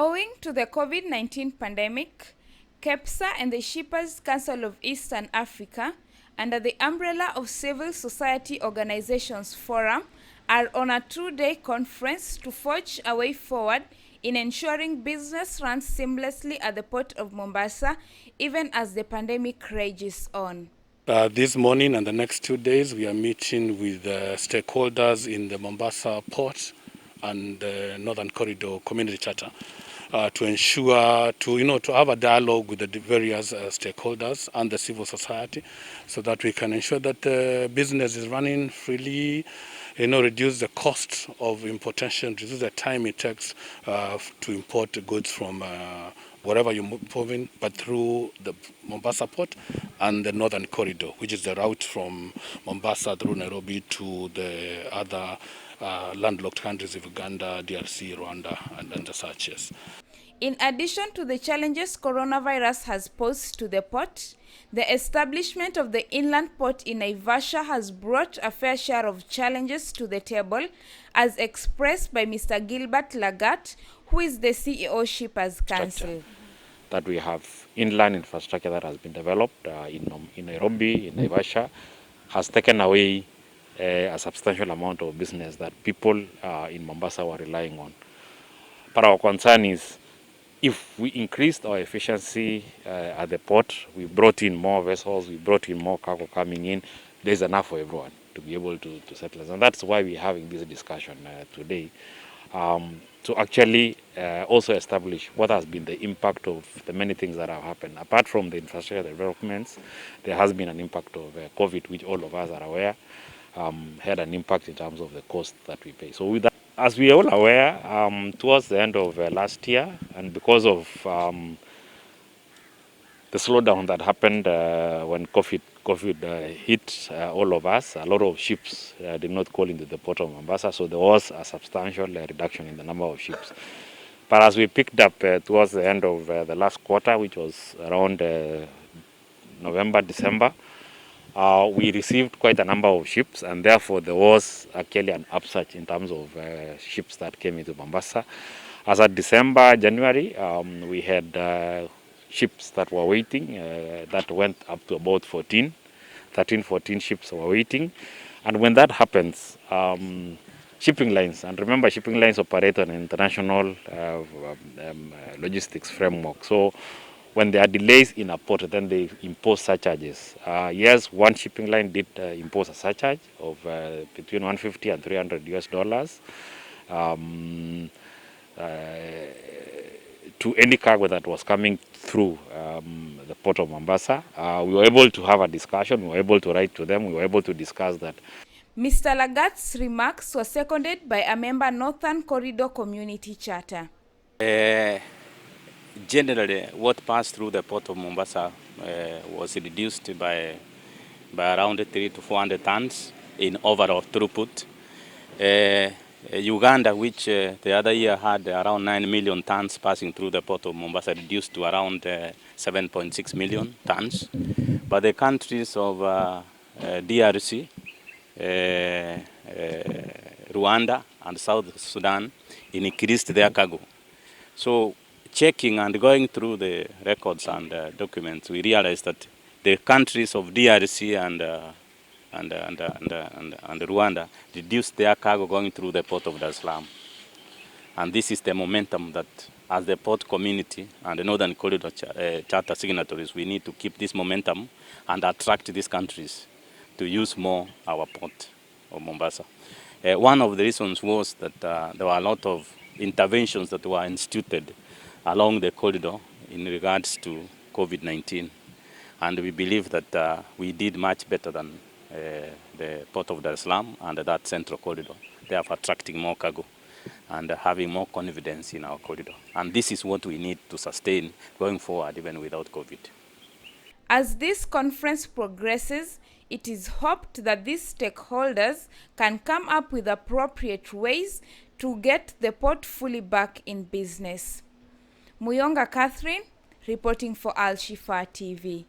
Owing to the COVID-19 pandemic, KEPSA and the Shippers Council of Eastern Africa, under the umbrella of Civil Society Organizations Forum, are on a two-day conference to forge a way forward in ensuring business runs seamlessly at the port of Mombasa, even as the pandemic rages on. This morning and the next 2 days, we are meeting with stakeholders in the Mombasa port and the Northern Corridor Community Charter to ensure to have a dialogue with the various stakeholders and the civil society, so that we can ensure that business is running freely, reduce the cost of importation, reduce the time it takes to import goods from wherever you're moving, but through the Mombasa port and the Northern Corridor, which is the route from Mombasa through Nairobi to the other landlocked countries of Uganda, DRC, Rwanda, and such, yes. In addition to the challenges coronavirus has posed to the port, the establishment of the inland port in Naivasha has brought a fair share of challenges to the table, as expressed by Mr. Gilbert Lagat, who is the CEO Shippers Council. That we have inland infrastructure that has been developed in Nairobi, in Naivasha, has taken away a substantial amount of business that people in Mombasa were relying on. But our concern is, if we increased our efficiency at the port, we brought in more vessels, we brought in more cargo coming in, there's enough for everyone to be able to settle us. And that's why we're having this discussion today, to actually also establish what has been the impact of the many things that have happened. Apart from the infrastructure developments, there has been an impact of COVID, which all of us are aware, had an impact in terms of the cost that we pay. So with that, as we are all aware, towards the end of last year, and because of the slowdown that happened when COVID hit all of us, a lot of ships did not call into the port of Mombasa, so there was a substantial reduction in the number of ships. But as we picked up towards the end of the last quarter, which was around November, December, we received quite a number of ships, and therefore there was actually an upsurge in terms of ships that came into Mombasa. As of December, January, we had ships that were waiting, that went up to about 13, 14 ships were waiting. And when that happens, shipping lines, and remember shipping lines operate on an international logistics framework. So when there are delays in a port, then they impose surcharges. Yes, one shipping line did impose a surcharge of between $150 and $300 to any cargo that was coming through the port of Mombasa. We were able to have a discussion, we were able to write to them, we were able to discuss that. Mr. Lagat's remarks were seconded by a member Northern Corridor Community Charter. Generally, what passed through the port of Mombasa was reduced by around 300 to 400 tons in overall throughput. Uganda, which the other year had around 9 million tons passing through the port of Mombasa, reduced to around 7.6 million tons. But the countries of DRC, Rwanda and South Sudan increased their cargo. So checking and going through the records and documents, we realized that the countries of DRC and Rwanda reduced their cargo going through the port of Dar es Salaam. And this is the momentum that, as the port community and the Northern Corridor Charter signatories, we need to keep this momentum and attract these countries to use more our port of Mombasa. One of the reasons was that there were a lot of interventions that were instituted along the corridor in regards to COVID-19. And we believe that we did much better than the port of Dar es Salaam and that central corridor, therefore attracting more cargo and having more confidence in our corridor. And this is what we need to sustain going forward, even without COVID. As this conference progresses, it is hoped that these stakeholders can come up with appropriate ways to get the port fully back in business. Muyonga Catherine, reporting for Al Shifa TV.